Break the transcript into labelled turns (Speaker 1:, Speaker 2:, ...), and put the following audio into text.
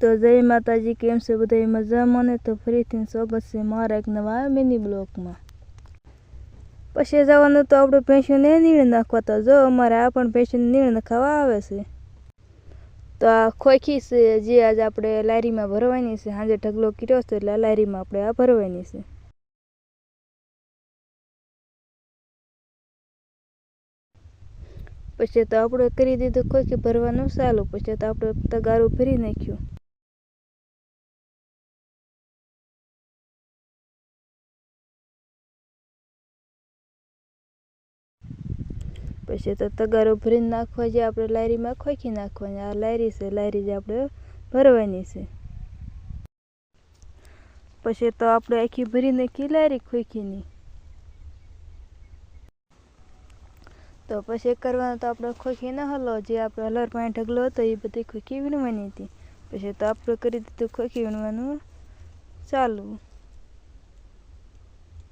Speaker 1: તો જય માતાજી, કેમ છે બધા મજામાં ને? તો ફરીથી સ્વાગત છે મારા એક નવા મિની બ્લોગમાં. પછી જવાનું તો આપણે ભેંસોને નીણ નાખવા. તો જો અમારે આ પણ ભેંસોને નીણ નખાવા આવે છે. તો આ ખોખી છે જે આજે આપણે લારીમાં ભરવાની છે. સાંજે ઢગલો કર્યો છે એટલે લારીમાં આપણે આ ભરવાની છે. પછી તો આપણે કરી દીધું ખોખી ભરવાનું ચાલુ. પછી તો આપણે તગારું ભરી નાખ્યું. પછી તો તગારો ભરીને નાખવા જે આપણે લારીમાં ખોખી નાખવાની. આ લારી છે, લારી જે આપણે ભરવાની છે. પછી તો આપણે આખી ભરી નાખી લારી ખોખીની. તો પછી કરવાનું તો આપણે ખોખી ન હલો જે આપણે હલર પાણી ઢગલો હતો એ બધી ખોખી વીણવાની હતી. પછી તો આપણે કરી દીધું ખોખી વીણવાનું ચાલુ.